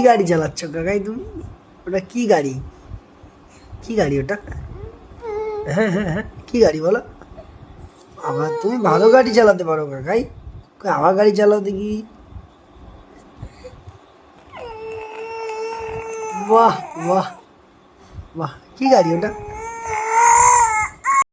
গাড়ি চালাচ্ছ কাকাই তুমি? ওটা কি গাড়ি? কি গাড়ি ওটা? হ্যাঁ হ্যাঁ হ্যাঁ, কি গাড়ি বলো? আবার তুমি ভালো গাড়ি চালাতে পারো কাকাই। আবার গাড়ি চালাও দেখি। বাহ বাহ বাহ, কি গাড়ি ওটা?